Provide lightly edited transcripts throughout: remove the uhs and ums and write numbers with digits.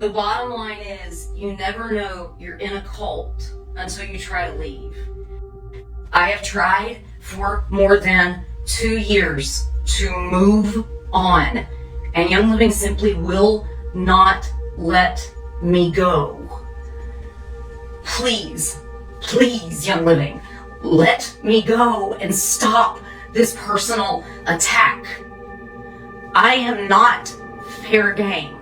The bottom line is, you never know you're in a cult until you try to leave. I have tried for more than 2 years to move on, and Young Living simply will not let me go. Please, please, Young Living, let me go and stop this personal attack. I am not fair game.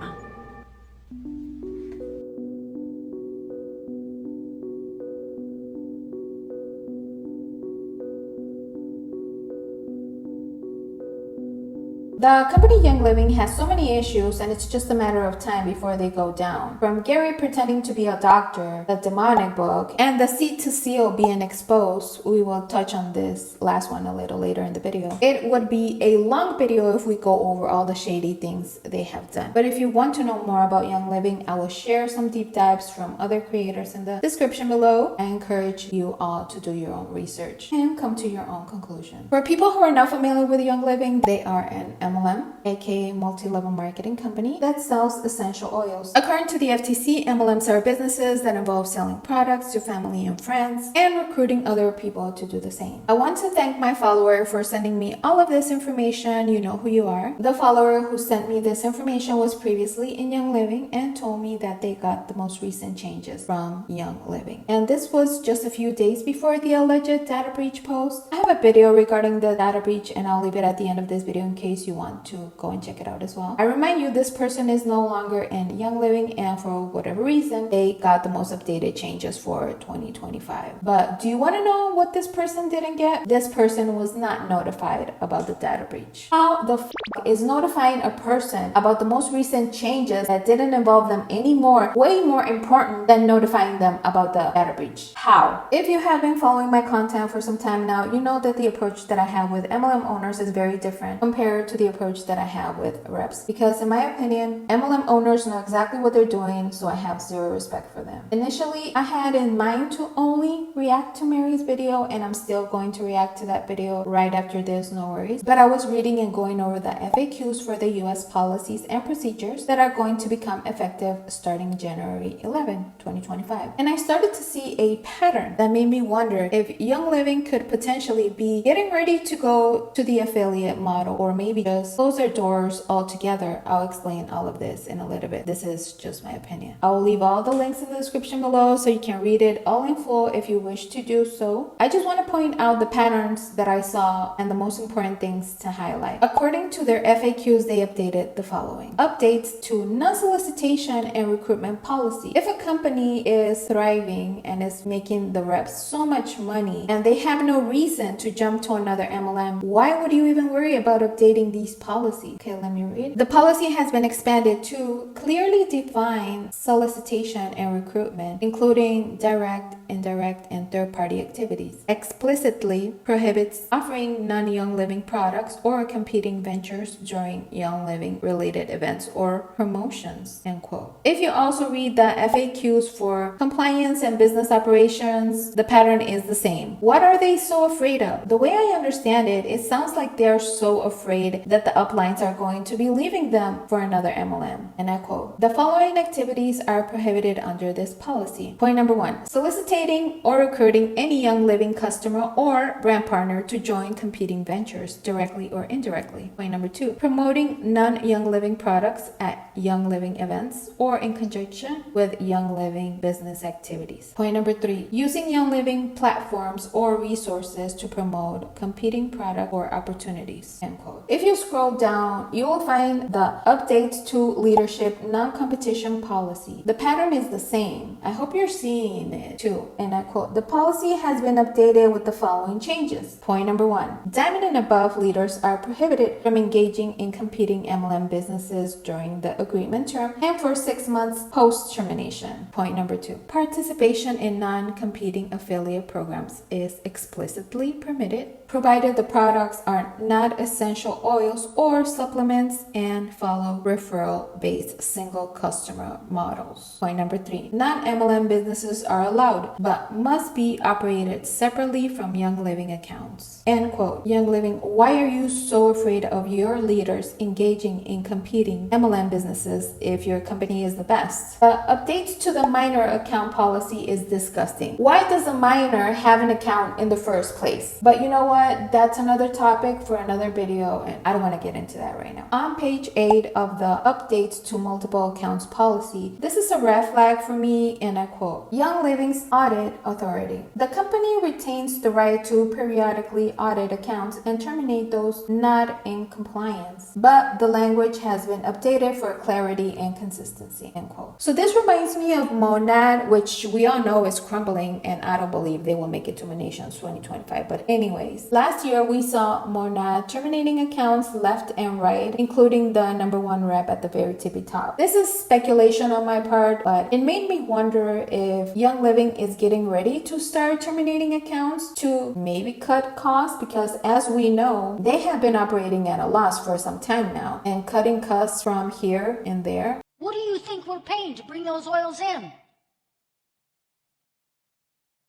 The company Young Living has so many issues, and it's just a matter of time before they go down. From Gary pretending to be a doctor, the demonic book, and the seed to seal being exposed. We will touch on this last one a little later in the video. It would be a long video if we go over all the shady things they have done. But if you want to know more about Young Living, I will share some deep dives from other creators in the description below. I encourage you all to do your own research and come to your own conclusion. For people who are not familiar with Young Living, they are an MLM, aka multi-level marketing company that sells essential oils. According to the FTC, MLMs are businesses that involve selling products to family and friends and recruiting other people to do the same. I want to thank my follower for sending me all of this information. You know who you are. The follower who sent me this information was previously in Young Living and told me that they got the most recent changes from Young Living. And this was just a few days before the alleged data breach post. I have a video regarding the data breach, and I'll leave it at the end of this video in case you want to go and check it out as well. I remind you, this person is no longer in Young Living, and for whatever reason, they got the most updated changes for 2025. But do you want to know what this person didn't get? This person was not notified about the data breach. How the f is notifying a person about the most recent changes that didn't involve them anymore way more important than notifying them about the data breach? How? If you have been following my content for some time now, you know that the approach that I have with MLM owners is very different compared to the approach that I have with reps, because in my opinion, MLM owners know exactly what they're doing, so I have zero respect for them. Initially, I had in mind to only react to Mary's video, and I'm still going to react to that video right after this, no worries. But I was reading and going over the FAQs for the US policies and procedures that are going to become effective starting January 11, 2025. And I started to see a pattern that made me wonder if Young Living could potentially be getting ready to go to the affiliate model, or maybe just close their doors altogether. I'll explain all of this in a little bit. This is just my opinion. I will leave all the links in the description below so you can read it all in full if you wish to do so. I just want to point out the patterns that I saw and the most important things to highlight. According to their FAQs, they updated the following. Updates to non-solicitation and recruitment policy. If a company is thriving and is making the reps so much money and they have no reason to jump to another MLM, why would you even worry about updating these policies? Okay, let me read. The policy has been expanded to clearly define solicitation and recruitment, including direct, indirect, and third-party activities. Explicitly prohibits offering non-Young Living products or competing ventures during Young Living related events or promotions, end quote. If you also read the FAQs for compliance and business operations, the pattern is the same. What are they so afraid of? The way I understand it, it sounds like they're so afraid that the uplines are going to be leaving them for another MLM. And I quote, the following activities are prohibited under this policy. Point number 1, soliciting or recruiting any Young Living customer or brand partner to join competing ventures directly or indirectly. Point number 2, promoting non-Young Living products at Young Living events or in conjunction with Young Living business activities. Point number 3, using Young Living platforms or resources to promote competing product or opportunities, end quote. If you scroll down, you will find the updates to leadership non-competition policy. The pattern is the same. I hope you're seeing it too. And I quote, the policy has been updated with the following changes. Point number 1, diamond and above leaders are prohibited from engaging in competing MLM businesses during the agreement term and for 6 months post termination. Point number 2, participation in non-competing affiliate programs is explicitly permitted, provided the products are not essential oils materials or supplements, and follow referral-based single customer models. Point number 3, non-MLM businesses are allowed but must be operated separately from Young Living accounts. End quote. Young Living, why are you so afraid of your leaders engaging in competing MLM businesses if your company is the best? Updates to the minor account policy is disgusting. Why does a minor have an account in the first place? But you know what? That's another topic for another video, and I don't want to get into that right now. On page 8 of the updates to multiple accounts policy, this is a red flag for me, and I quote, Young Living's audit authority. The company retains the right to periodically audit accounts and terminate those not in compliance, but the language has been updated for clarity and consistency, end quote. So this reminds me of Monad, which we all know is crumbling, and I don't believe they will make it to Nations 2025. But anyways, last year we saw Monad terminating accounts left and right, including the #1 rep at the very tippy top. This is speculation on my part, but it made me wonder if Young Living is getting ready to start terminating accounts to maybe cut costs, because as we know, they have been operating at a loss for some time now, and cutting costs from here and there. What do you think we're paying to bring those oils in?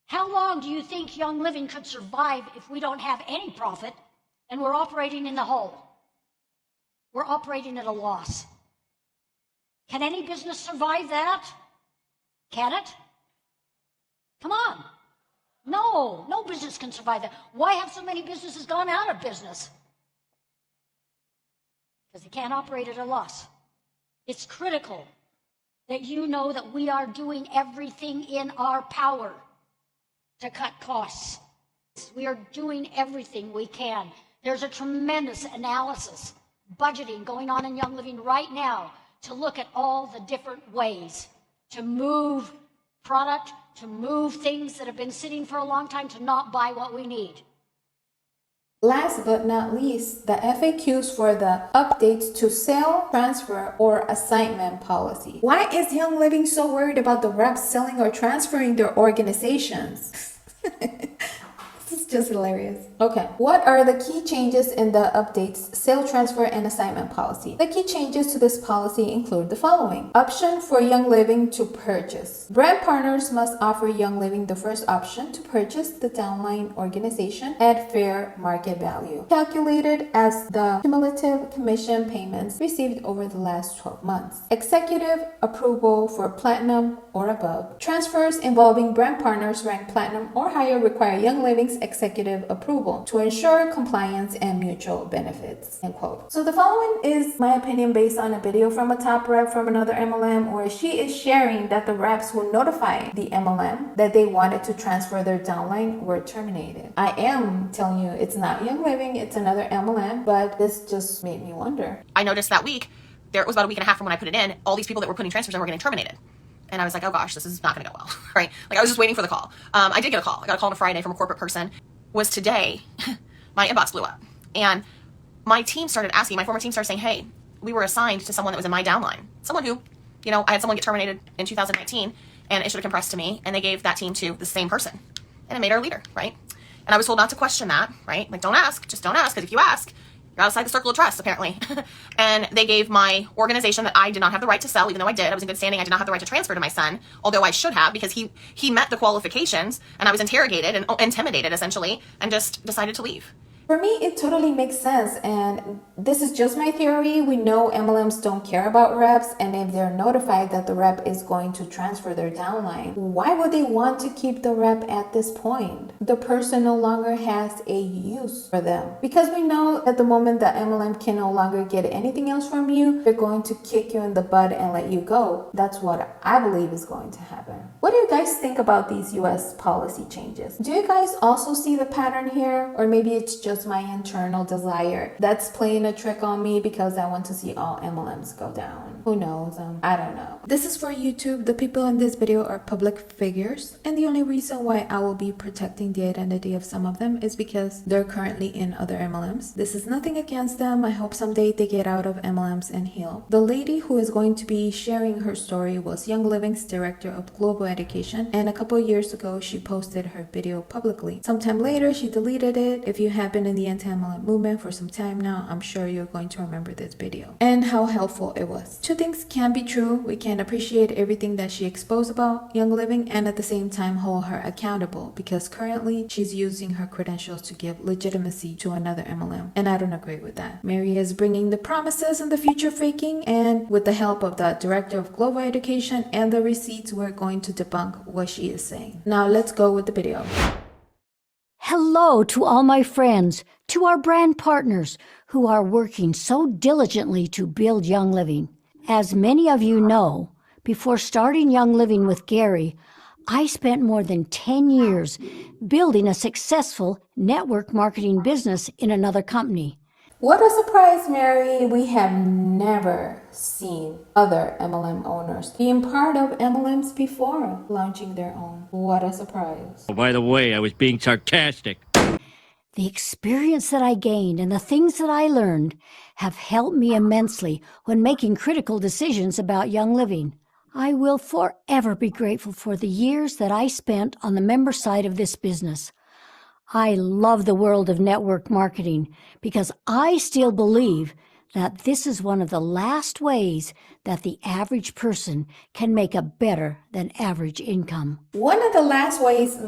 How long do you think Young Living could survive if we don't have any profit and we're operating in the hole? We're operating at a loss. Can any business survive that? Can it? Come on. No business can survive that. Why have so many businesses gone out of business? Because they can't operate at a loss. It's critical that you know that we are doing everything in our power to cut costs. We are doing everything we can. There's a tremendous analysis, budgeting going on in Young Living right now to look at all the different ways to move product, to move things that have been sitting for a long time, to not buy what we need. Last but not least, the FAQs for the updates to sale, transfer, or assignment policy. Why is Young Living so worried about the reps selling or transferring their organizations? This is just hilarious. Okay, what are the key changes in the updates, sale, transfer, and assignment policy? The key changes to this policy include the following. Option for Young Living to purchase. Brand partners must offer Young Living the first option to purchase the downline organization at fair market value, calculated as the cumulative commission payments received over the last 12 months. Executive approval for platinum or above. Transfers involving brand partners ranked platinum or higher require Young Living's executive approval to ensure compliance and mutual benefits, end quote. So the following is my opinion based on a video from a top rep from another MLM, where she is sharing that the reps who notified the MLM that they wanted to transfer their downline were terminated. I am telling you, it's not Young Living, it's another MLM, but this just made me wonder. I noticed that week, it was about a week and a half from when I put it in, all these people that were putting transfers in were getting terminated. And I was like, oh gosh, this is not going to go well, right? Like I was just waiting for the call. I did get a call. I got a call on a Friday from a corporate person. Was today, my inbox blew up. And my team started asking, my former team started saying, hey, we were assigned to someone that was in my downline. Someone who, I had someone get terminated in 2019 and it should have compressed to me, and they gave that team to the same person. And it made our leader, right? And I was told not to question that, right? Like, don't ask, just don't ask, because if you ask, you're outside the circle of trust, apparently. And they gave my organization that I did not have the right to sell, even though I did. I was in good standing. I did not have the right to transfer to my son, although I should have, because he met the qualifications, and I was interrogated and intimidated, essentially, and just decided to leave. For me, it totally makes sense, and this is just my theory. We know MLMs don't care about reps, and if they're notified that the rep is going to transfer their downline, why would they want to keep the rep at this point? The person no longer has a use for them. Because we know at the moment that MLM can no longer get anything else from you, they're going to kick you in the butt and let you go. That's what I believe is going to happen. What do you guys think about these US policy changes? Do you guys also see the pattern here? Or maybe it's just my internal desire that's playing a trick on me because I want to see all MLMs go down. Who knows? I don't know. This is for YouTube. The people in this video are public figures, and the only reason why I will be protecting the identity of some of them is because they're currently in other MLMs. This is nothing against them. I hope someday they get out of MLMs and heal. The lady who is going to be sharing her story was Young Living's Director of Global Education, and a couple years ago she posted her video publicly. Sometime later she deleted it. If you have been in the anti-mlm movement for some time now, I'm sure you're going to remember this video and how helpful it was. Two things can be true. We can appreciate everything that she exposed about Young Living and at the same time hold her accountable, because currently she's using her credentials to give legitimacy to another MLM, and I don't agree with that. Mary is bringing the promises and the future faking, and with the help of the Director of Global Education and the receipts, we're going to debunk what she is saying. Now let's go with the video. Hello to all my friends, to our brand partners who are working so diligently to build Young Living. As many of you know, before starting Young Living with Gary, I spent more than 10 years building a successful network marketing business in another company. What a surprise, Mary. We have never seen other MLM owners being part of MLMs before launching their own. What a surprise. Oh, by the way, I was being sarcastic. The experience that I gained and the things that I learned have helped me immensely when making critical decisions about Young Living. I will forever be grateful for the years that I spent on the member side of this business. I love the world of network marketing because I still believe that this is one of the last ways that the average person can make a better than average income. One of the last ways,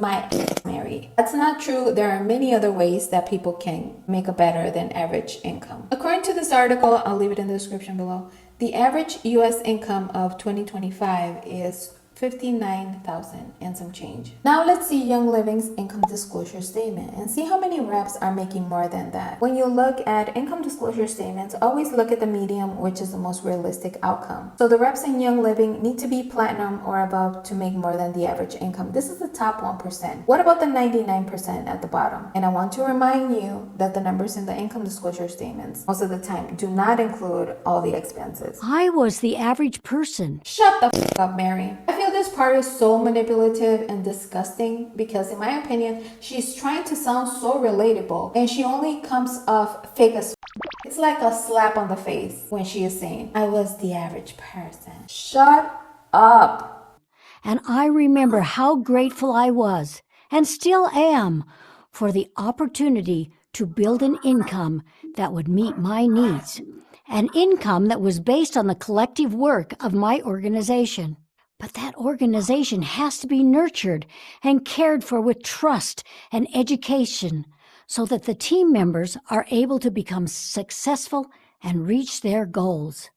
Mary. That's not true. There are many other ways that people can make a better than average income. According to this article, I'll leave it in the description below, the average U.S. income of 2025 is $59,000 and some change. Now let's see Young Living's income disclosure statement and see how many reps are making more than that. When you look at income disclosure statements, always look at the medium, which is the most realistic outcome. So the reps in Young Living need to be platinum or above to make more than the average income. This is the top 1%. What about the 99% at the bottom? And I want to remind you that the numbers in the income disclosure statements most of the time do not include all the expenses. I was the average person. Shut the f up, Mary. I feel this part is so manipulative and disgusting because, in my opinion, she's trying to sound so relatable and she only comes off fake as f. It's like a slap on the face when she is saying, I was the average person. Shut up. And I remember how grateful I was, and still am, for the opportunity to build an income that would meet my needs. An income that was based on the collective work of my organization. But that organization has to be nurtured and cared for with trust and education so that the team members are able to become successful and reach their goals.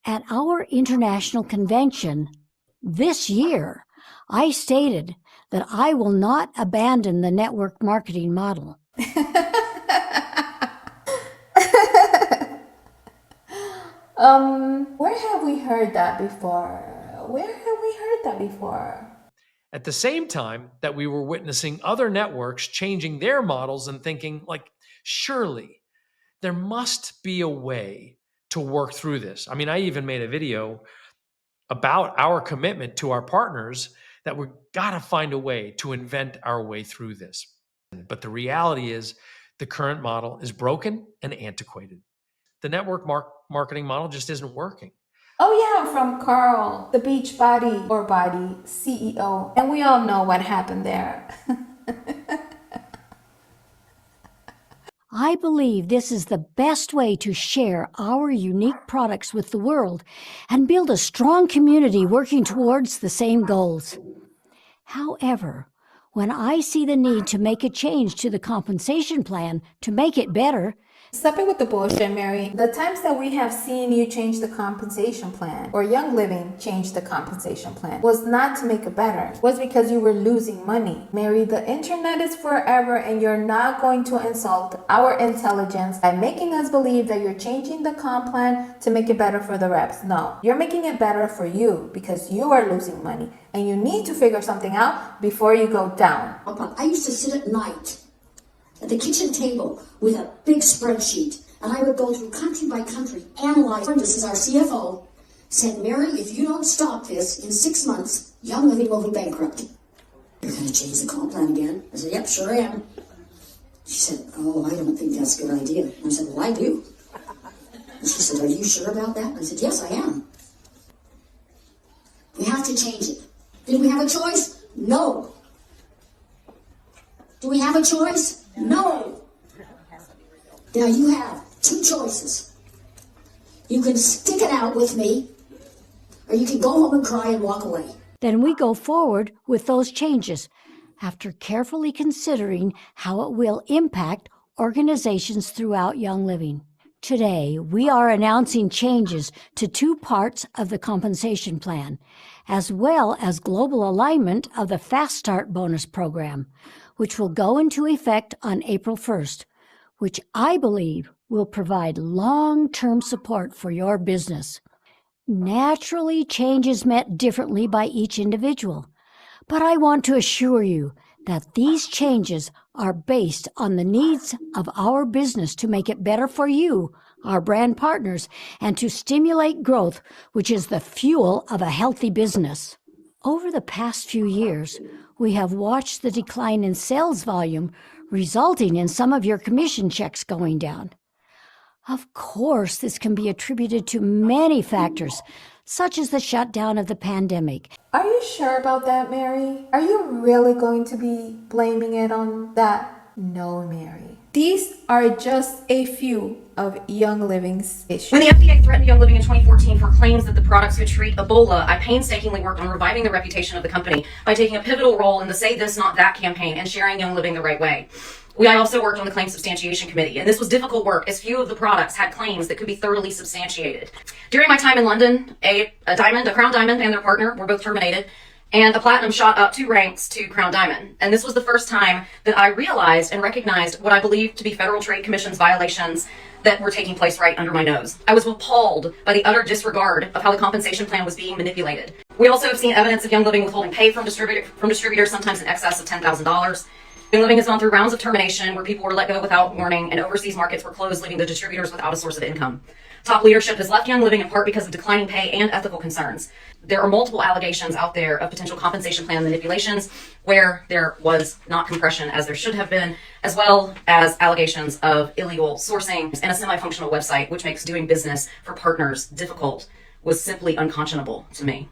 At our international convention this year, I stated that I will not abandon the network marketing model. Where have we heard that before? Where have we heard that before? At the same time that we were witnessing other networks changing their models and thinking, like, surely there must be a way to work through this. I mean, I even made a video about our commitment to our partners that we've got to find a way to invent our way through this. But the reality is the current model is broken and antiquated. The network marketing model just isn't working. Oh yeah, from Carl, the Beachbody or Body CEO. And we all know what happened there. I believe this is the best way to share our unique products with the world and build a strong community working towards the same goals. However, when I see the need to make a change to the compensation plan to make it better, Stop it with the bullshit, Mary. The times that we have seen you change the compensation plan or Young Living change the compensation plan was not to make it better. It was because you were losing money. Mary, the internet is forever and you're not going to insult our intelligence by making us believe that you're changing the comp plan to make it better for the reps. No, you're making it better for you because you are losing money and you need to figure something out before you go down. I used to sit at night at the kitchen table with a big spreadsheet, and I would go through country by country, analyze. This is our CFO, said, Mary, if you don't stop this, in 6 months, Young Living will be bankrupt. You're going to change the comp plan again? I said, yep, sure am. She said, oh, I don't think that's a good idea. I said, well, I do. And she said, are you sure about that? I said, yes, I am. We have to change it. Did we have a choice? No. Do we have a choice? No. Now you have two choices. You can stick it out with me, or you can go home and cry and walk away. Then we go forward with those changes after carefully considering how it will impact organizations throughout Young Living. Today, we are announcing changes to two parts of the compensation plan, as well as global alignment of the Fast Start bonus program, which will go into effect on April 1st, which I believe will provide long-term support for your business. Naturally, change is met differently by each individual, but I want to assure you that these changes are based on the needs of our business to make it better for you, our brand partners, and to stimulate growth, which is the fuel of a healthy business. Over the past few years, we have watched the decline in sales volume, resulting in some of your commission checks going down. Of course, this can be attributed to many factors, such as the shutdown of the pandemic. Are you sure about that, Mary? Are you really going to be blaming it on that? No, Mary. These are just a few of Young Living's issues. When the FDA threatened Young Living in 2014 for claims that the products could treat Ebola, I painstakingly worked on reviving the reputation of the company by taking a pivotal role in the Say This Not That campaign and sharing Young Living the right way. I also worked on the Claims Substantiation Committee, and this was difficult work as few of the products had claims that could be thoroughly substantiated. During my time in London, a Crown Diamond and their partner were both terminated, and a Platinum shot up 2 ranks to Crown Diamond. And this was the first time that I realized and recognized what I believed to be Federal Trade Commission's violations that were taking place right under my nose. I was appalled by the utter disregard of how the compensation plan was being manipulated. We also have seen evidence of Young Living withholding pay from distributors, sometimes in excess of $10,000. Young Living has gone through rounds of termination where people were let go without warning and overseas markets were closed, leaving the distributors without a source of income. Top leadership has left Young Living in part because of declining pay and ethical concerns. There are multiple allegations out there of potential compensation plan manipulations where there was not compression as there should have been, as well as allegations of illegal sourcing and a semi-functional website, which makes doing business for partners difficult, was simply unconscionable to me.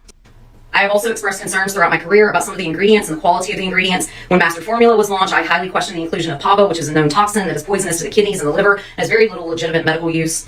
I have also expressed concerns throughout my career about some of the ingredients and the quality of the ingredients. When Master Formula was launched, I highly questioned the inclusion of PABA, which is a known toxin that is poisonous to the kidneys and the liver and has very little legitimate medical use.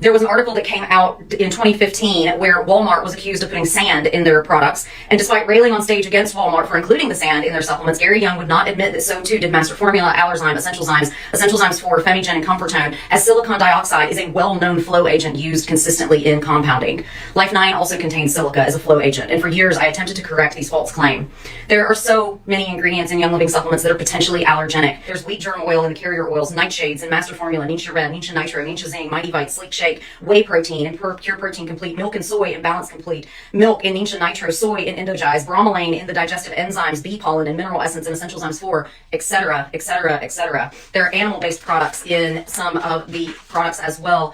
There was an article that came out in 2015 where Walmart was accused of putting sand in their products. And despite railing on stage against Walmart for including the sand in their supplements, Gary Young would not admit that so too did Master Formula, Allerzyme, Essential Zymes 4, Femigen, and Comfortone, as silicon dioxide is a well-known flow agent used consistently in compounding. Life 9 also contains silica as a flow agent, and for years I attempted to correct these false claims. There are so many ingredients in Young Living supplements that are potentially allergenic. There's wheat germ oil in the carrier oils, nightshades, and Master Formula, Nisha Red, Nisha Nitro, Nisha Zinc, Mighty Vite, Sleek Shake, whey protein, and Pure Protein Complete, milk and soy and Balance Complete, milk and Nisha Nitro, soy and Endogize, bromelain in the digestive enzymes, bee pollen and mineral essence and Essential Zymes 4, etc., etc., etc. There are animal-based products in some of the products as well.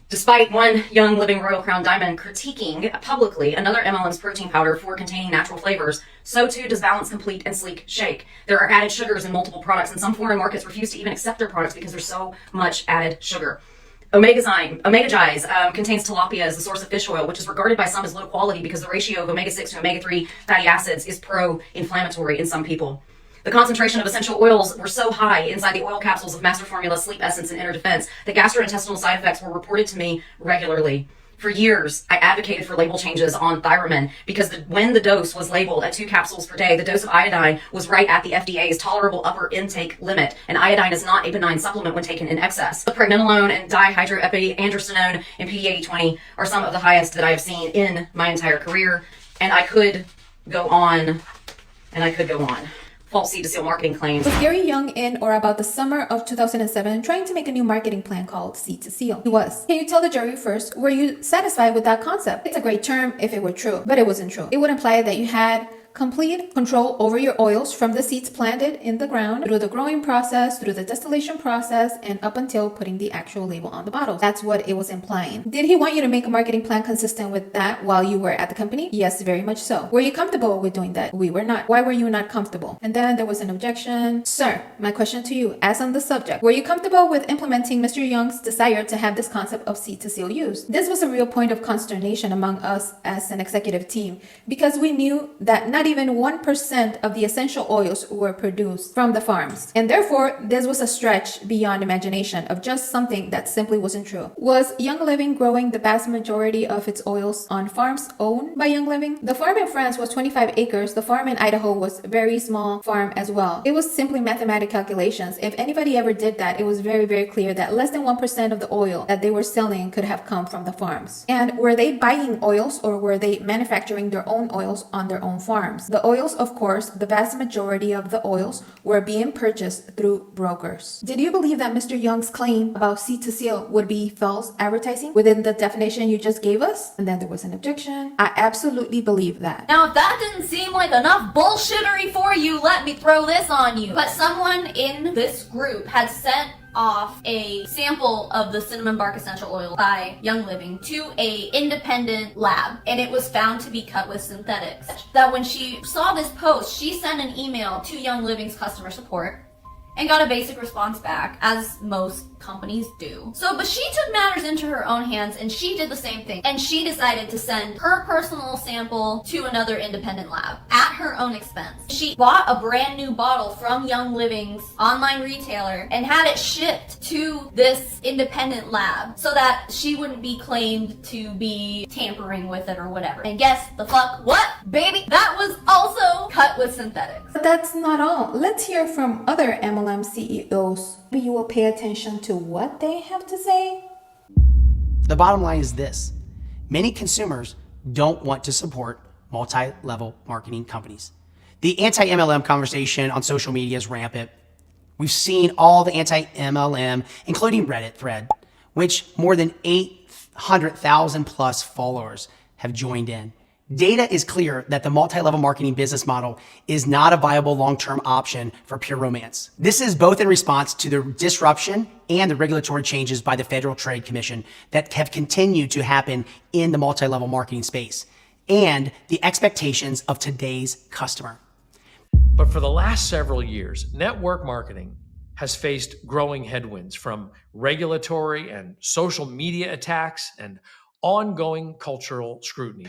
Despite one Young Living Royal Crown Diamond critiquing publicly another MLM's protein powder for containing natural flavors, so too does Balance Complete and Sleek Shake. There are added sugars in multiple products, and some foreign markets refuse to even accept their products because there's so much added sugar. Omega-Gize contains tilapia as the source of fish oil, which is regarded by some as low quality because the ratio of omega-6 to omega-3 fatty acids is pro-inflammatory in some people. The concentration of essential oils were so high inside the oil capsules of Master Formula, Sleep Essence, and Inner Defense that gastrointestinal side effects were reported to me regularly. For years, I advocated for label changes on Thiamin because when the dose was labeled at 2 capsules per day, the dose of iodine was right at the FDA's tolerable upper intake limit, and iodine is not a benign supplement when taken in excess. Pregnenolone and dihydroepiandrosterone and PD-8020 are some of the highest that I have seen in my entire career, and I could go on, and I could go on. False seed to seal marketing claims. Was Gary Young in or about the summer of 2007 trying to make a new marketing plan called Seed to Seal? He was. Can you tell the jury first, were you satisfied with that concept? It's a great term if it were true, but it wasn't true. It would imply that you had complete control over your oils from the seeds planted in the ground through the growing process, through the distillation process, and up until putting the actual label on the bottles. That's what it was implying. Did he want you to make a marketing plan consistent with that while you were at the company? Yes, very much so. Were you comfortable with doing that? We were not. Why were you not comfortable? And then there was an objection. Sir, my question to you, as on the subject, were you comfortable with implementing Mr. Young's desire to have this concept of seed to seal used? This was a real point of consternation among us as an executive team because we knew that not not even 1% of the essential oils were produced from the farms. And therefore, this was a stretch beyond imagination of just something that simply wasn't true. Was Young Living growing the vast majority of its oils on farms owned by Young Living? The farm in France was 25 acres. The farm in Idaho was a very small farm as well. It was simply mathematical calculations. If anybody ever did that, it was very, very clear that less than 1% of the oil that they were selling could have come from the farms. And were they buying oils or were they manufacturing their own oils on their own farms? The oils, of course, the vast majority of the oils were being purchased through brokers. Did you believe that Mr. Young's claim about seed to seal would be false advertising within the definition you just gave us? And then there was an objection. I absolutely believe that. Now, if that didn't seem like enough bullshittery for you, let me throw this on you. But someone in this group had sent off a sample of the cinnamon bark essential oil by Young Living to a independent lab, and it was found to be cut with synthetics. That when she saw this post, she sent an email to Young Living's customer support and got a basic response back, as most companies do. But she took matters into her own hands and she did the same thing. And she decided to send her personal sample to another independent lab at her own expense. She bought a brand new bottle from Young Living's online retailer and had it shipped to this independent lab so that she wouldn't be claimed to be tampering with it or whatever. And guess the fuck what, baby? That was also cut with synthetics. But that's not all. Let's hear from other MLM CEOs. Maybe you will pay attention to what they have to say. The bottom line is this: many consumers don't want to support multi-level marketing companies. The anti-MLM conversation on social media is rampant. We've seen all the anti-MLM, including Reddit thread, which more than 800,000 plus followers have joined in. Data is clear that the multi-level marketing business model is not a viable long-term option for pure romance. This is both in response to the disruption and the regulatory changes by the Federal Trade Commission that have continued to happen in the multi-level marketing space and the expectations of today's customer. But for the last several years, network marketing has faced growing headwinds from regulatory and social media attacks and ongoing cultural scrutiny.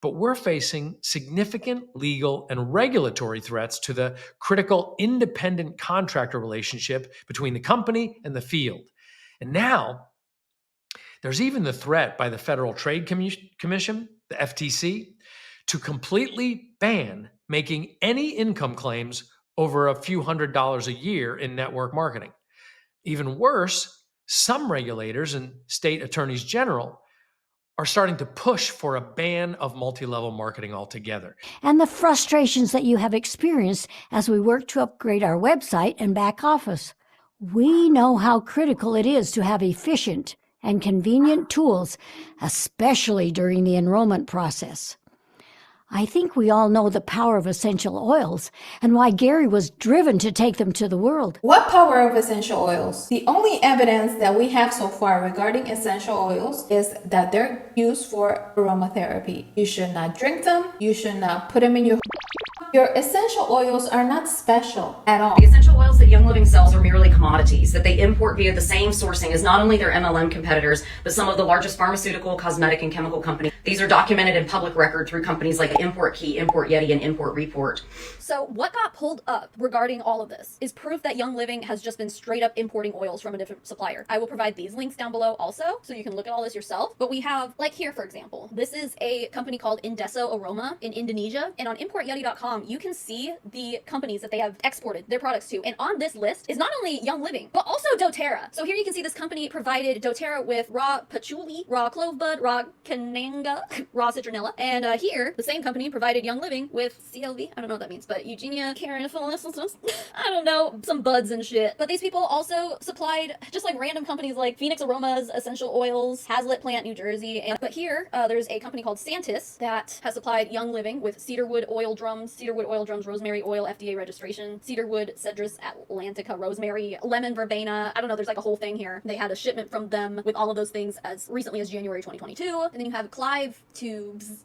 But we're facing significant legal and regulatory threats to the critical independent contractor relationship between the company and the field. And now there's even the threat by the Federal Trade Commission, the FTC, to completely ban making any income claims over a few $100s a year in network marketing. Even worse, some regulators and state attorneys general are starting to push for a ban of multi-level marketing altogether. And the frustrations that you have experienced as we work to upgrade our website and back office. We know how critical it is to have efficient and convenient tools, especially during the enrollment process. I think we all know the power of essential oils and why Gary was driven to take them to the world. What power of essential oils? The only evidence that we have so far regarding essential oils is that they're used for aromatherapy. You should not drink them. You should not put them in your... Your essential oils are not special at all. The essential oils that Young Living sells are merely commodities that they import via the same sourcing as not only their MLM competitors, but some of the largest pharmaceutical, cosmetic, and chemical companies. These are documented in public record through companies like Import Key, Import Yeti, and Import Report. So what got pulled up regarding all of this is proof that Young Living has just been straight up importing oils from a different supplier. I will provide these links down below also, so you can look at all this yourself. But we have, like here, for example, this is a company called Indeso Aroma in Indonesia. And on importyeti.com, you can see the companies that they have exported their products to. And on this list is not only Young Living, but also doTERRA. So here you can see this company provided doTERRA with raw patchouli, raw clove bud, raw cananga, raw citronella. And here, the same company provided Young Living with CLV. I don't know what that means, but Eugenia carinifolicis. I don't know, some buds and shit. But these people also supplied just like random companies like Phoenix Aromas, Essential Oils, Hazlitt Plant, New Jersey. But here, there's a company called Santis that has supplied Young Living with cedarwood oil drums, rosemary oil, FDA registration, cedarwood, cedrus atlantica, rosemary, lemon verbena. I don't know, there's like a whole thing here. They had a shipment from them with all of those things as recently as January 2022. And then you have Clive tubes,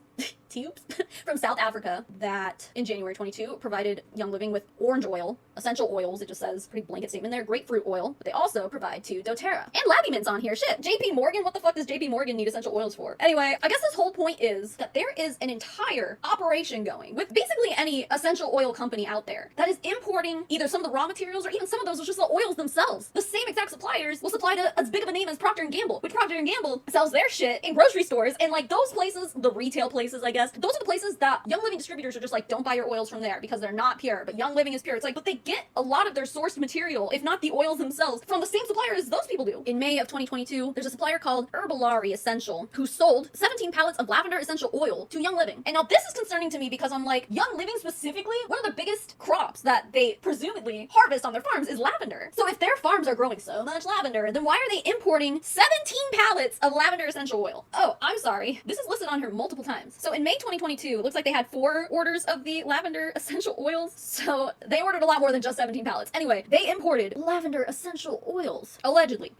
tubes from South Africa that in January 22 provided Young Living with orange oil, essential oils. It just says pretty blanket statement there, grapefruit oil. But they also provide to doTERRA and Labimint's on here. Shit, JP Morgan, what the fuck does JP Morgan need essential oils for? Anyway, I guess this whole point is that there is an entire operation going with basically any essential oil company out there that is importing either some of the raw materials or even some of those are just the oils themselves. The same exact suppliers will supply to as big of a name as Procter & Gamble, which Procter & Gamble sells their shit in grocery stores, and like those places, the retail places, I guess, those are the places that Young Living distributors are just like, don't buy your oils from there because they're not pure, but Young Living is pure. It's like, but they get a lot of their sourced material, if not the oils themselves, from the same supplier as those people do. In May of 2022, there's a supplier called Herbalari Essential who sold 17 pallets of lavender essential oil to Young Living. And now this is concerning to me because I'm like, Young Living specifically, one of the biggest crops that they presumably harvest on their farms is lavender. So if their farms are growing so much lavender, then why are they importing 17 pallets of lavender essential oil? Oh, I'm sorry. This is listed on here multiple times. So in May 2022, it looks like they had 4 orders of the lavender essential oils. So they ordered a lot more than just 17 pallets. Anyway, they imported lavender essential oils, allegedly.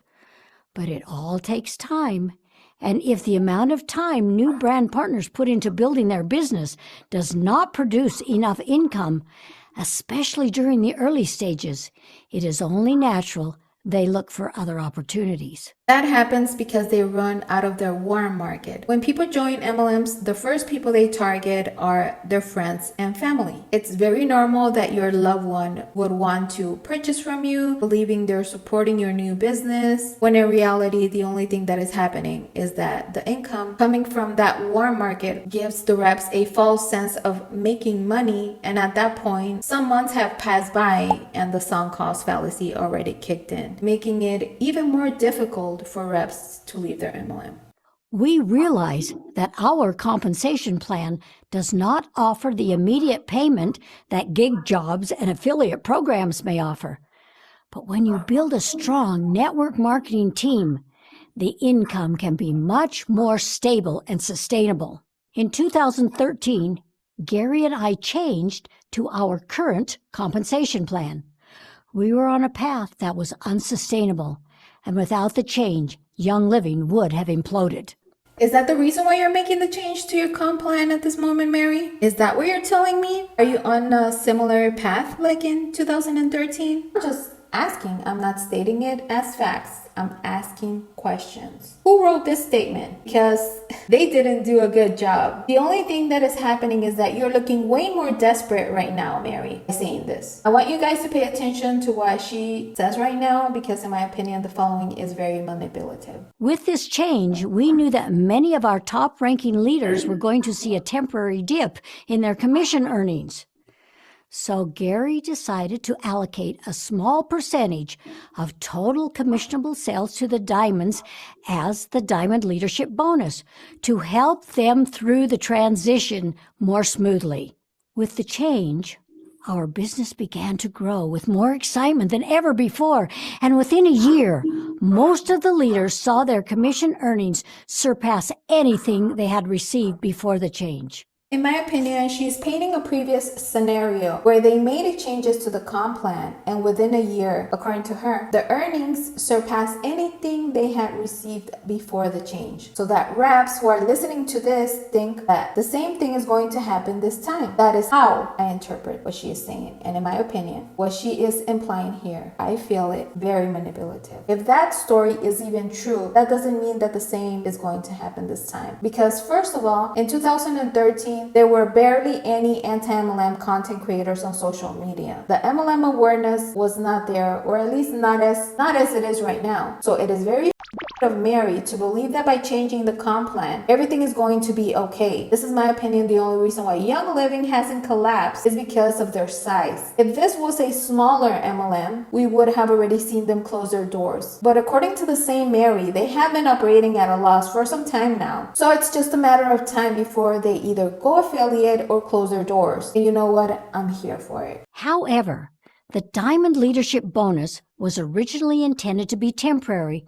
But it all takes time. And if the amount of time new brand partners put into building their business does not produce enough income, especially during the early stages, it is only natural they look for other opportunities. That happens because they run out of their warm market. When people join MLMs, the first people they target are their friends and family. It's very normal that your loved one would want to purchase from you, believing they're supporting your new business, when in reality, the only thing that is happening is that the income coming from that warm market gives the reps a false sense of making money, and at that point, some months have passed by and the sunk cost fallacy already kicked in, making it even more difficult for reps to leave their MLM. We realize that our compensation plan does not offer the immediate payment that gig jobs and affiliate programs may offer. But when you build a strong network marketing team, the income can be much more stable and sustainable. In 2013, Gary and I changed to our current compensation plan. We were on a path that was unsustainable, and without the change, Young Living would have imploded. Is that the reason why you're making the change to your comp plan at this moment, Mary? Is that what you're telling me? Are you on a similar path like in 2013? I'm just asking. I'm not stating it as facts. I'm asking questions. Who wrote this statement? Because they didn't do a good job. The only thing that is happening is that you're looking way more desperate right now, Mary, by saying this. I want you guys to pay attention to what she says right now, because in my opinion, the following is very manipulative. With this change, we knew that many of our top-ranking leaders were going to see a temporary dip in their commission earnings. So Gary decided to allocate a small percentage of total commissionable sales to the diamonds as the diamond leadership bonus to help them through the transition more smoothly. With the change, our business began to grow with more excitement than ever before, and within a year, most of the leaders saw their commission earnings surpass anything they had received before the change. In my opinion, she's painting a previous scenario where they made changes to the comp plan, and within a year, according to her, the earnings surpassed anything they had received before the change. So that reps who are listening to this think that the same thing is going to happen this time. That is how I interpret what she is saying. And in my opinion, what she is implying here, I feel it very manipulative. If that story is even true, that doesn't mean that the same is going to happen this time. Because first of all, in 2013, there were barely any anti-MLM content creators on social media. The MLM awareness was not there, or at least not as it is right now. So it is very of Mary to believe that by changing the comp plan, everything is going to be okay. This is my opinion. The only reason why Young Living hasn't collapsed is because of their size. If this was a smaller MLM, we would have already seen them close their doors. But according to the same Mary, they have been operating at a loss for some time now. So it's just a matter of time before they either go affiliate or close their doors. And you know what? I'm here for it. However, the Diamond Leadership Bonus was originally intended to be temporary,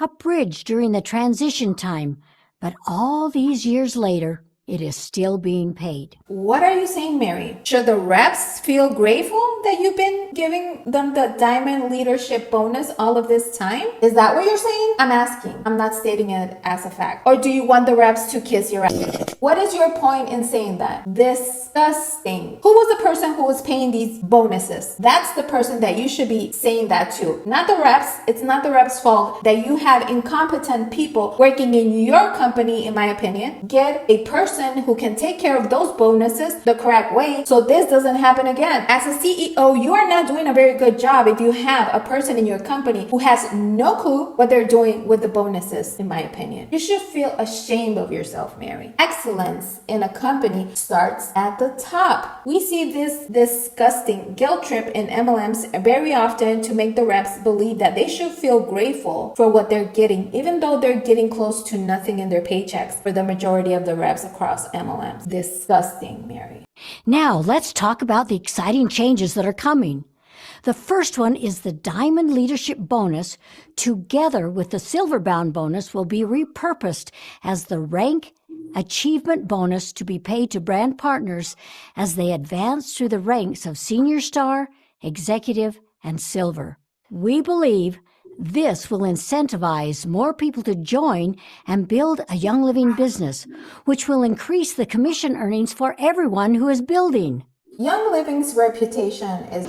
a bridge during the transition time, but all these years later, it is still being paid. What are you saying, Mary? Should the reps feel grateful that you've been giving them the diamond leadership bonus all of this time? Is that what you're saying? I'm asking. I'm not stating it as a fact. Or do you want the reps to kiss your ass? What is your point in saying that? Disgusting. Who was the person who was paying these bonuses? That's the person that you should be saying that to. Not the reps. It's not the reps' fault that you have incompetent people working in your company, in my opinion. Get a person who can take care of those bonuses the correct way so this doesn't happen again. As a CEO, you are not doing a very good job if you have a person in your company who has no clue what they're doing with the bonuses, in my opinion. You should feel ashamed of yourself, Mary. Excellence in a company starts at the top. We see this disgusting guilt trip in MLMs very often to make the reps believe that they should feel grateful for what they're getting, even though they're getting close to nothing in their paychecks for the majority of the reps across MLMs. Disgusting, Mary. Now, let's talk about the exciting changes that are coming. The first one is the Diamond Leadership Bonus, together with the Silver Bound Bonus, will be repurposed as the Rank Achievement Bonus to be paid to brand partners as they advance through the ranks of Senior Star, Executive, and Silver. We believe this will incentivize more people to join and build a Young Living business, which will increase the commission earnings for everyone who is building. Young Living's reputation is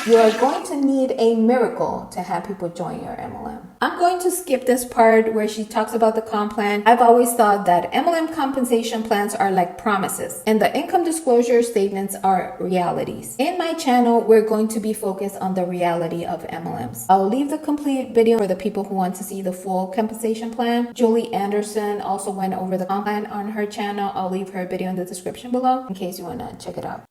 you are going to need a miracle to have people join your MLM. I'm going to skip this part where she talks about the comp plan. I've always thought that MLM compensation plans are like promises, and the income disclosure statements are realities. In my channel, we're going to be focused on the reality of MLMs. I'll leave the complete video for the people who want to see the full compensation plan. Julie Anderson also went over the comp plan on her channel. I'll leave her video in the description below in case you want to check it out.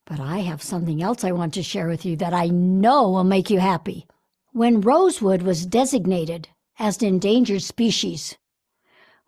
But I have something else I want to share with you that I know will make you happy. When rosewood was designated as an endangered species,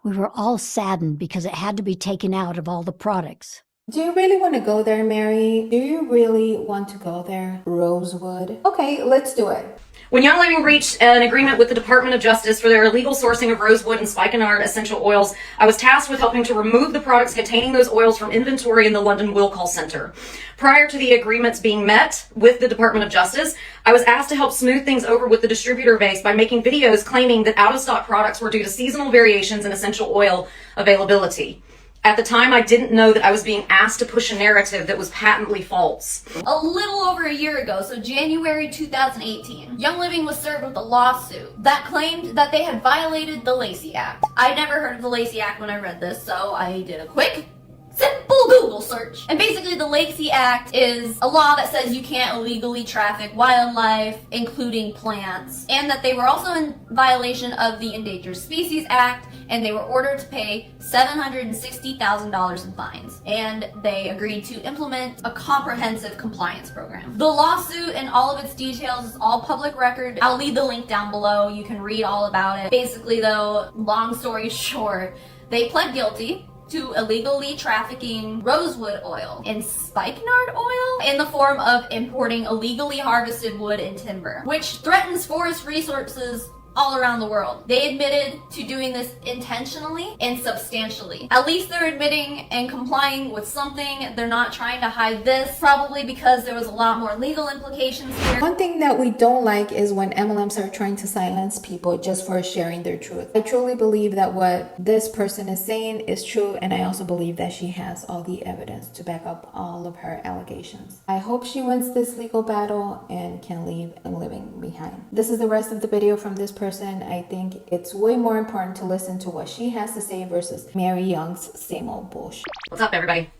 we were all saddened because it had to be taken out of all the products. Do you really want to go there, Mary? Do you really want to go there? Rosewood? Okay, let's do it. When Young Living reached an agreement with the Department of Justice for their illegal sourcing of rosewood and spikenard essential oils, I was tasked with helping to remove the products containing those oils from inventory in the London Will Call Center. Prior to the agreements being met with the Department of Justice, I was asked to help smooth things over with the distributor base by making videos claiming that out-of-stock products were due to seasonal variations in essential oil availability. At the time, I didn't know that I was being asked to push a narrative that was patently false. A little over a year ago, so January 2018, Young Living was served with a lawsuit that claimed that they had violated the Lacey Act. I'd never heard of the Lacey Act when I read this, so I did a quick, simple Google search. And basically the Lacey Act is a law that says you can't illegally traffic wildlife, including plants, and that they were also in violation of the Endangered Species Act, and they were ordered to pay $760,000 in fines. And they agreed to implement a comprehensive compliance program. The lawsuit and all of its details is all public record. I'll leave the link down below. You can read all about it. Basically though, long story short, they pled guilty to illegally trafficking rosewood oil and spikenard oil in the form of importing illegally harvested wood and timber, which threatens forest resources all around the world. They admitted to doing this intentionally and substantially. At least they're admitting and complying with something. They're not trying to hide this, probably because there was a lot more legal implications here. One thing that we don't like is when MLMs are trying to silence people just for sharing their truth. I truly believe that what this person is saying is true, and I also believe that she has all the evidence to back up all of her allegations. I hope she wins this legal battle and can leave Young Living behind. This is the rest of the video from this person. I think it's way more important to listen to what she has to say versus Mary Young's same old bullshit. What's up, everybody?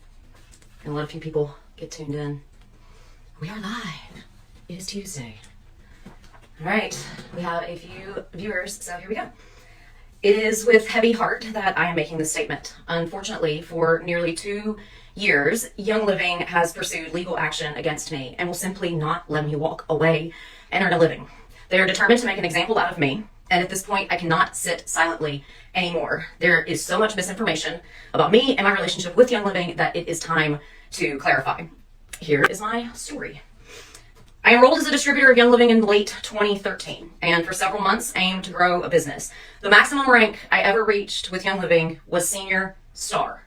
And let a few people get tuned in. We are live. It is Tuesday. All right, we have a few viewers, so here we go. It is with heavy heart that I am making this statement. Unfortunately, for nearly 2 years, Young Living has pursued legal action against me and will simply not let me walk away and earn a living. They are determined to make an example out of me, and at this point, I cannot sit silently anymore. There is so much misinformation about me and my relationship with Young Living that it is time to clarify. Here is my story. I enrolled as a distributor of Young Living in late 2013, and for several months aimed to grow a business. The maximum rank I ever reached with Young Living was Senior Star.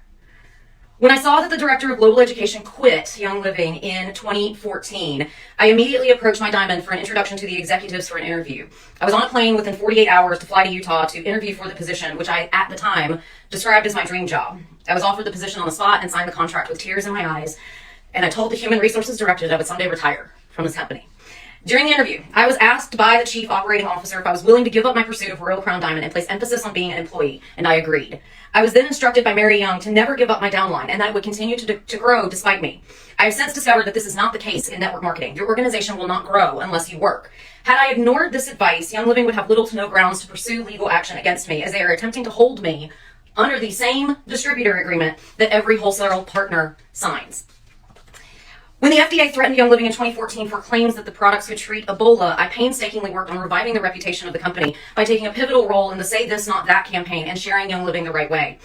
When I saw that the director of global education quit Young Living in 2014, I immediately approached my diamond for an introduction to the executives for an interview. I was on a plane within 48 hours to fly to Utah to interview for the position, which I, at the time, described as my dream job. I was offered the position on the spot and signed the contract with tears in my eyes, and I told the human resources director that I would someday retire from this company. During the interview, I was asked by the chief operating officer if I was willing to give up my pursuit of Royal Crown Diamond and place emphasis on being an employee, and I agreed. I was then instructed by Mary Young to never give up my downline, and that it would continue to grow despite me. I have since discovered that this is not the case in network marketing. Your organization will not grow unless you work. Had I ignored this advice, Young Living would have little to no grounds to pursue legal action against me, as they are attempting to hold me under the same distributor agreement that every wholesale partner signs. When the FDA threatened Young Living in 2014 for claims that the products could treat Ebola, I painstakingly worked on reviving the reputation of the company by taking a pivotal role in the Say This Not That campaign and sharing Young Living the right way.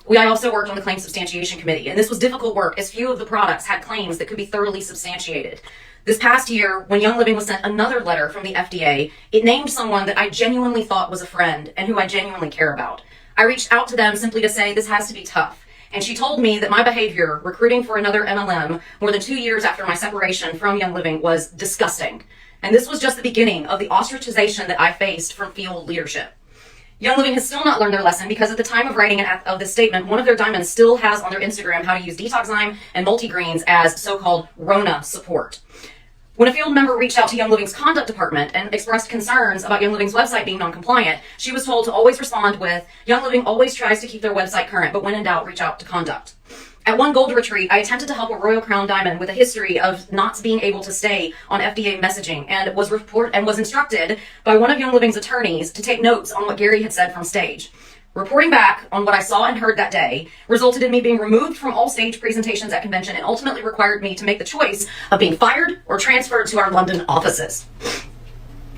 I also worked on the Claims Substantiation Committee, and this was difficult work as few of the products had claims that could be thoroughly substantiated. This past year, when Young Living was sent another letter from the FDA, it named someone that I genuinely thought was a friend and who I genuinely care about. I reached out to them simply to say this has to be tough. And she told me that my behavior, recruiting for another MLM more than 2 years after my separation from Young Living, was disgusting. And this was just the beginning of the ostracization that I faced from field leadership. Young Living has still not learned their lesson because at the time of writing of this statement, one of their diamonds still has on their Instagram how to use Detoxzyme and multigreens as so-called Rona support. When a field member reached out to Young Living's conduct department and expressed concerns about Young Living's website being non-compliant, she was told to always respond with, Young Living always tries to keep their website current, but when in doubt, reach out to conduct. At one gold retreat, I attempted to help a Royal Crown Diamond with a history of not being able to stay on FDA messaging and was instructed by one of Young Living's attorneys to take notes on what Gary had said from stage. Reporting back on what I saw and heard that day resulted in me being removed from all stage presentations at convention and ultimately required me to make the choice of being fired or transferred to our London offices.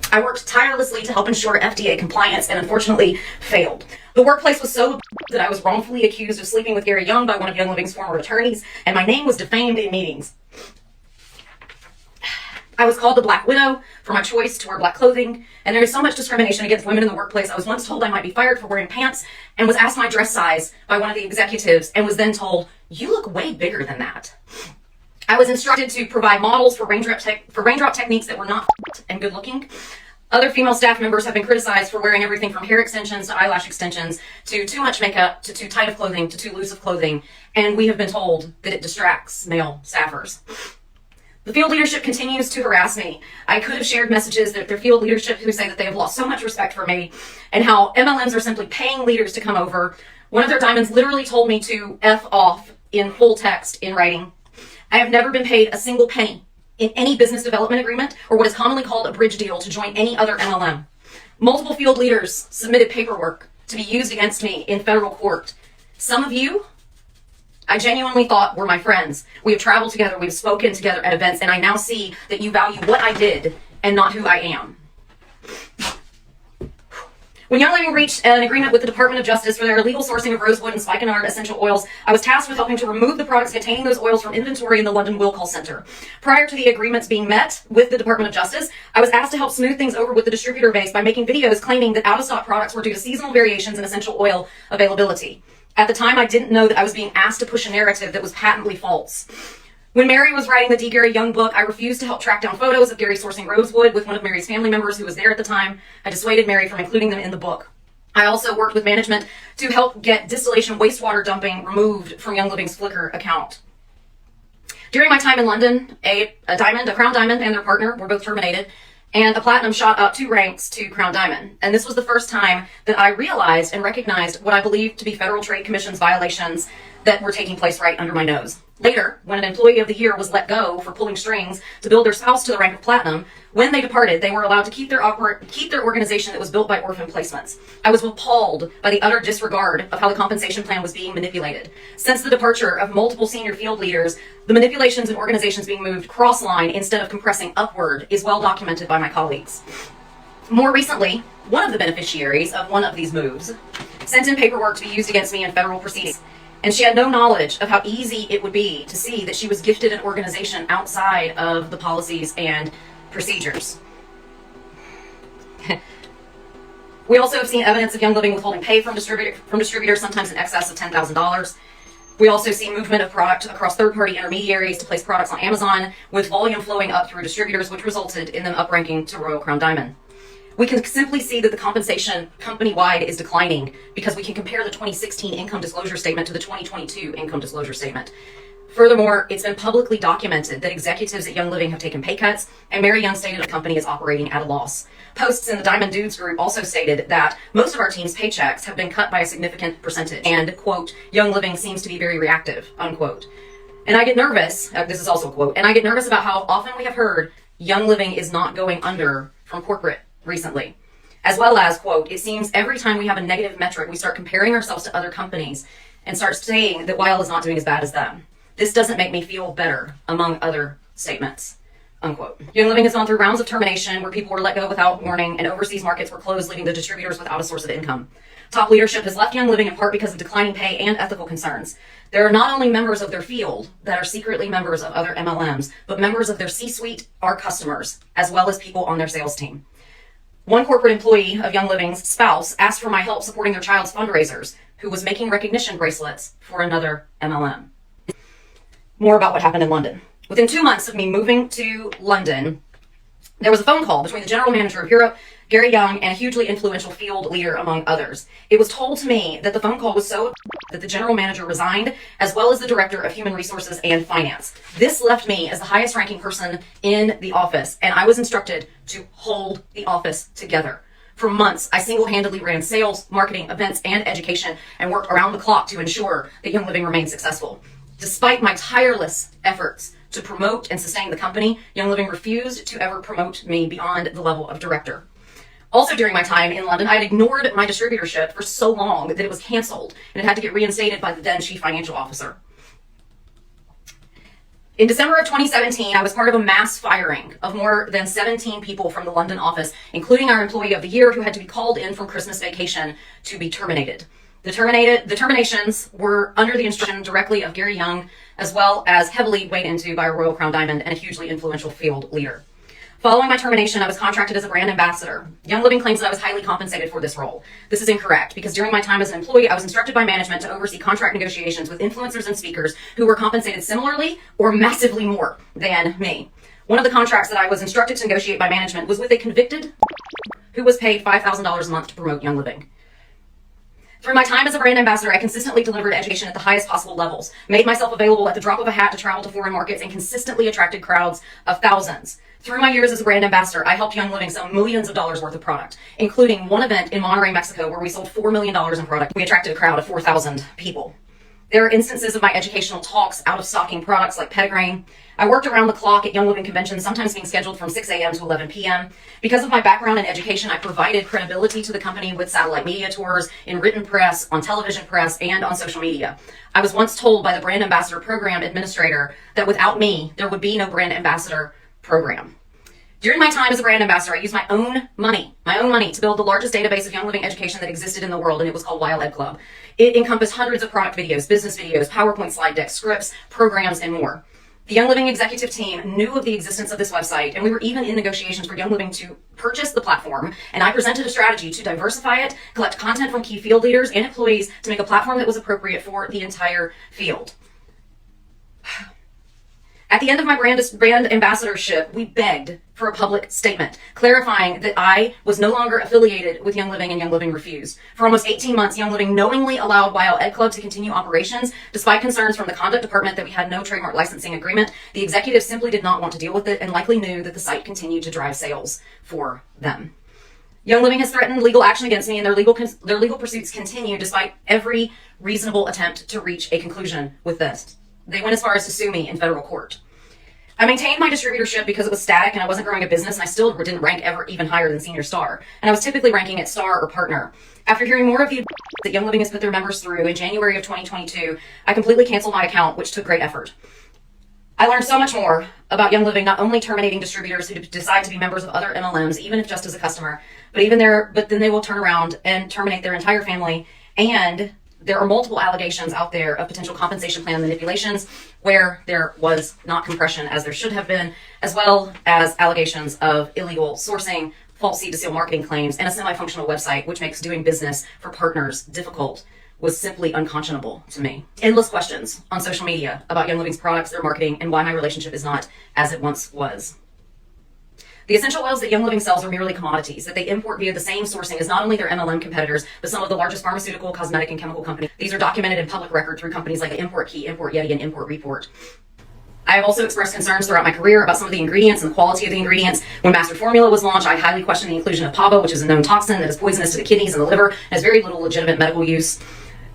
I worked tirelessly to help ensure FDA compliance and unfortunately failed. The workplace was so that I was wrongfully accused of sleeping with Gary Young by one of Young Living's former attorneys, and my name was defamed in meetings. I was called the Black Widow for my choice to wear black clothing, and there is so much discrimination against women in the workplace. I was once told I might be fired for wearing pants and was asked my dress size by one of the executives and was then told, you look way bigger than that. I was instructed to provide models for raindrop techniques that were not and good looking. Other female staff members have been criticized for wearing everything from hair extensions to eyelash extensions to too much makeup to too tight of clothing to too loose of clothing, and we have been told that it distracts male staffers. The field leadership continues to harass me. I could have shared messages that their field leadership who say that they have lost so much respect for me and how MLMs are simply paying leaders to come over. One of their diamonds literally told me to F off in full text in writing. I have never been paid a single penny in any business development agreement or what is commonly called a bridge deal to join any other MLM. Multiple field leaders submitted paperwork to be used against me in federal court. Some of you I genuinely thought were my friends. We have traveled together, we've spoken together at events, and I now see that you value what I did and not who I am. When Young Living reached an agreement with the Department of Justice for their illegal sourcing of rosewood and spikenard essential oils, I was tasked with helping to remove the products containing those oils from inventory in the London Will Call Center. Prior to the agreements being met with the Department of Justice, I was asked to help smooth things over with the distributor base by making videos claiming that out-of-stock products were due to seasonal variations in essential oil availability. At the time, I didn't know that I was being asked to push a narrative that was patently false. When Mary was writing the D. Gary Young book, I refused to help track down photos of Gary sourcing rosewood with one of Mary's family members who was there at the time. I dissuaded Mary from including them in the book. I also worked with management to help get distillation wastewater dumping removed from Young Living's Flickr account. During my time in London, a Crown Diamond and their partner were both terminated, and a platinum shot up 2 ranks to Crown Diamond. And this was the first time that I realized and recognized what I believed to be Federal Trade Commission's violations that were taking place right under my nose. Later, when an employee of the year was let go for pulling strings to build their spouse to the rank of platinum, when they departed, they were allowed to keep their organization that was built by orphan placements. I was appalled by the utter disregard of how the compensation plan was being manipulated. Since the departure of multiple senior field leaders, the manipulations in organizations being moved cross-line instead of compressing upward is well documented by my colleagues. More recently, one of the beneficiaries of one of these moves sent in paperwork to be used against me in federal proceedings. And she had no knowledge of how easy it would be to see that she was gifted an organization outside of the policies and procedures. We also have seen evidence of Young Living withholding pay from distributors, sometimes in excess of $10,000. We also see movement of product across third-party intermediaries to place products on Amazon, with volume flowing up through distributors, which resulted in them upranking to Royal Crown Diamond. We can simply see that the compensation company-wide is declining because we can compare the 2016 income disclosure statement to the 2022 income disclosure statement. Furthermore, it's been publicly documented that executives at Young Living have taken pay cuts, and Mary Young stated the company is operating at a loss. Posts in the Diamond Dudes group also stated that most of our team's paychecks have been cut by a significant percentage, and, quote, Young Living seems to be very reactive, unquote. And I get nervous, this is also a quote, and I get nervous about how often we have heard Young Living is not going under from corporate recently. As well as, quote, it seems every time we have a negative metric, we start comparing ourselves to other companies and start saying that YL is not doing as bad as them. This doesn't make me feel better, among other statements, unquote. Young Living has gone through rounds of termination where people were let go without warning and overseas markets were closed, leaving the distributors without a source of income. Top leadership has left Young Living in part because of declining pay and ethical concerns. There are not only members of their field that are secretly members of other MLMs, but members of their C-suite are customers, as well as people on their sales team. One corporate employee of Young Living's spouse asked for my help supporting their child's fundraisers, who was making recognition bracelets for another MLM. More about what happened in London. Within 2 months of me moving to London, there was a phone call between the general manager of Europe, Gary Young, and a hugely influential field leader, among others. It was told to me that the phone call was so that the general manager resigned, as well as the director of human resources and finance. This left me as the highest ranking person in the office, and I was instructed to hold the office together. For months, I single-handedly ran sales, marketing, events, and education, and worked around the clock to ensure that Young Living remained successful. Despite my tireless efforts to promote and sustain the company, Young Living refused to ever promote me beyond the level of director. Also during my time in London, I had ignored my distributorship for so long that it was canceled and it had to get reinstated by the then chief financial officer. In December of 2017, I was part of a mass firing of more than 17 people from the London office, including our employee of the year who had to be called in from Christmas vacation to be terminated. The terminations were under the instruction directly of Gary Young, as well as heavily weighed into by a Royal Crown Diamond and a hugely influential field leader. Following my termination, I was contracted as a brand ambassador. Young Living claims that I was highly compensated for this role. This is incorrect, because during my time as an employee, I was instructed by management to oversee contract negotiations with influencers and speakers who were compensated similarly or massively more than me. One of the contracts that I was instructed to negotiate by management was with a convicted who was paid $5,000 a month to promote Young Living. Through my time as a brand ambassador, I consistently delivered education at the highest possible levels, made myself available at the drop of a hat to travel to foreign markets, and consistently attracted crowds of thousands. Through my years as a brand ambassador, I helped Young Living sell millions of dollars worth of product, including one event in Monterrey, Mexico, where we sold $4 million in product. We attracted a crowd of 4,000 people. There are instances of my educational talks out of stocking products like Pettigrain. I worked around the clock at Young Living conventions, sometimes being scheduled from 6 a.m. to 11 p.m. Because of my background in education, I provided credibility to the company with satellite media tours, in written press, on television press, and on social media. I was once told by the brand ambassador program administrator that without me, there would be no brand ambassador program. During my time as a brand ambassador, I used my own money to build the largest database of Young Living education that existed in the world, and it was called YL Ed Club. It encompassed hundreds of product videos, business videos, PowerPoint slide decks, scripts, programs, and more. The Young Living executive team knew of the existence of this website, and we were even in negotiations for Young Living to purchase the platform, and I presented a strategy to diversify it, collect content from key field leaders and employees to make a platform that was appropriate for the entire field. At the end of my brand ambassadorship, we begged for a public statement, clarifying that I was no longer affiliated with Young Living, and Young Living refused. For almost 18 months, Young Living knowingly allowed YL Ed Club to continue operations, despite concerns from the conduct department that we had no trademark licensing agreement. The executives simply did not want to deal with it and likely knew that the site continued to drive sales for them. Young Living has threatened legal action against me, and their legal pursuits continue despite every reasonable attempt to reach a conclusion with this. They went as far as to sue me in federal court. I maintained my distributorship because it was static and I wasn't growing a business, and I still didn't rank ever even higher than senior star. And I was typically ranking at star or partner. After hearing more of the that Young Living has put their members through in January of 2022, I completely canceled my account, which took great effort. I learned so much more about Young Living, not only terminating distributors who decide to be members of other MLMs, even if just as a customer, but then they will turn around and terminate their entire family. And there are multiple allegations out there of potential compensation plan manipulations where there was not compression as there should have been, as well as allegations of illegal sourcing, false seed-to-seal marketing claims, and a semi-functional website, which makes doing business for partners difficult was simply unconscionable to me. Endless questions on social media about Young Living's products, their marketing, and why my relationship is not as it once was. The essential oils that Young Living sells are merely commodities that they import via the same sourcing as not only their MLM competitors, but some of the largest pharmaceutical, cosmetic, and chemical companies. These are documented in public record through companies like Import Key, Import Yeti, and Import Report. I have also expressed concerns throughout my career about some of the ingredients and the quality of the ingredients. When Master Formula was launched, I highly questioned the inclusion of PABA, which is a known toxin that is poisonous to the kidneys and the liver and has very little legitimate medical use.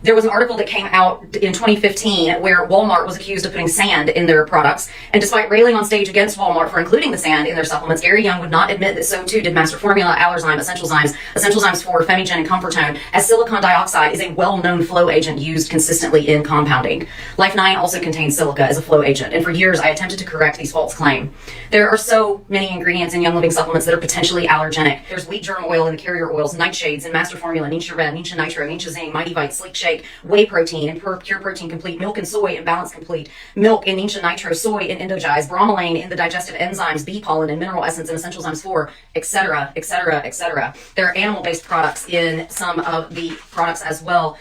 There was an article that came out in 2015 where Walmart was accused of putting sand in their products. And despite railing on stage against Walmart for including the sand in their supplements, Gary Young would not admit that so too did Master Formula, Allerzyme, Essential Zymes 4, Femigen, and Comfortone, as silicon dioxide is a well-known flow agent used consistently in compounding. Life 9 also contains silica as a flow agent, and for years I attempted to correct these false claims. There are so many ingredients in Young Living supplements that are potentially allergenic. There's wheat germ oil in the carrier oils, nightshades in Master Formula, Nisha Red, Nisha Nitro, Nisha Zinc, Mighty Vite, Sleek Shake, whey protein and Pure Protein Complete, milk and soy in Balance Complete, milk in Nisha Nitro, soy in Endogize, bromelain in the digestive enzymes, bee pollen and mineral essence in Essential Zymes 4, etc., etc., etc. There are animal-based products in some of the products as well.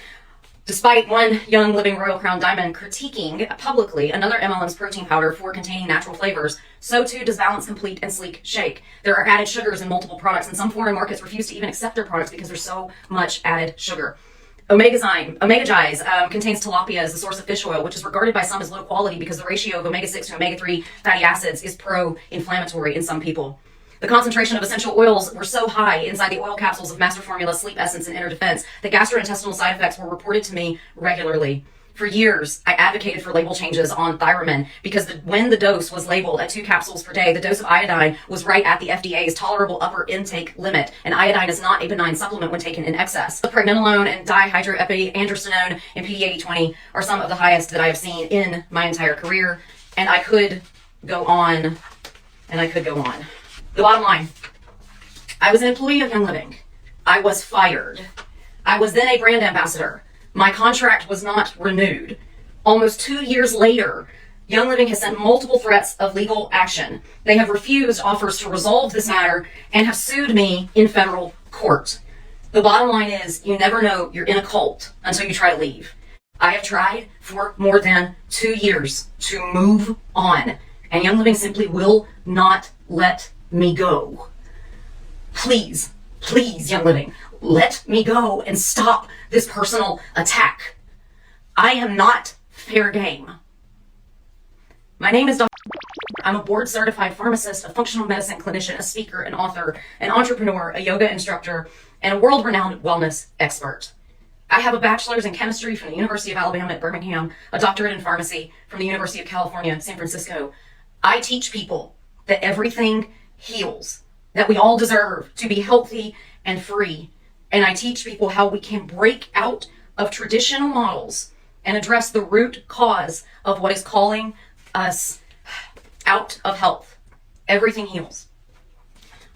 Despite one Young Living Royal Crown Diamond critiquing publicly another MLM's protein powder for containing natural flavors, so too does Balance Complete and Sleek Shake. There are added sugars in multiple products, and some foreign markets refuse to even accept their products because there's so much added sugar. Omega-Gize contains tilapia as the source of fish oil, which is regarded by some as low quality because the ratio of omega-6 to omega-3 fatty acids is pro-inflammatory in some people. The concentration of essential oils were so high inside the oil capsules of Master Formula, Sleep Essence, and Inner Defense that gastrointestinal side effects were reported to me regularly. For years, I advocated for label changes on Thiamin because when the dose was labeled at 2 capsules per day, the dose of iodine was right at the FDA's tolerable upper intake limit, and iodine is not a benign supplement when taken in excess. Pregnenolone and dihydroepiandrosterone and PD-8020 are some of the highest that I have seen in my entire career, and I could go on, and I could go on. The bottom line, I was an employee of Young Living. I was fired. I was then a brand ambassador. My contract was not renewed. Almost 2 years later, Young Living has sent multiple threats of legal action. They have refused offers to resolve this matter and have sued me in federal court. The bottom line is, you never know you're in a cult until you try to leave. I have tried for more than 2 years to move on, and Young Living simply will not let me go. Please, please, Young Living, let me go and stop this personal attack. I am not fair game. My name is Dr. I'm a board-certified pharmacist, a functional medicine clinician, a speaker, an author, an entrepreneur, a yoga instructor, and a world-renowned wellness expert. I have a bachelor's in chemistry from the University of Alabama at Birmingham, a doctorate in pharmacy from the University of California, San Francisco. I teach people that everything heals, that we all deserve to be healthy and free. And I teach people how we can break out of traditional models and address the root cause of what is calling us out of health. Everything heals.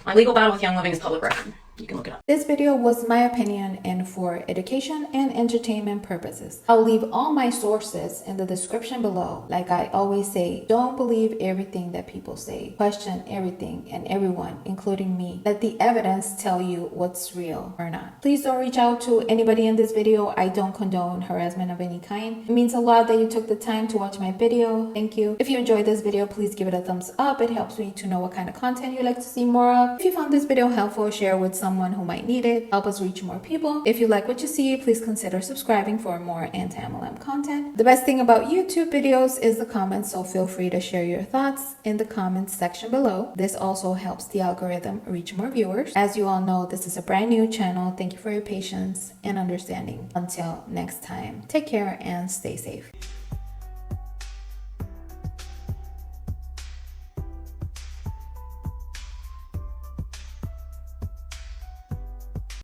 My legal battle with Young Living is public record. You can look it up. This video was my opinion and for education and entertainment purposes. I'll leave all my sources in the description below. Like I always say, don't believe everything that people say. Question everything and everyone, including me. Let the evidence tell you what's real or not. Please don't reach out to anybody in this video. I don't condone harassment of any kind. It means a lot that you took the time to watch my video. Thank you. If you enjoyed this video, please give it a thumbs up. It helps me to know what kind of content you'd like to see more of. If you found this video helpful, share with someone who might need it. Help us reach more people. If you like what you see, please consider subscribing for more anti-MLM content. The best thing about YouTube videos is the comments, so feel free to share your thoughts in the comments section below. This also helps the algorithm reach more viewers. As you all know, this is a brand new channel. Thank you for your patience and understanding. Until next time, take care and stay safe.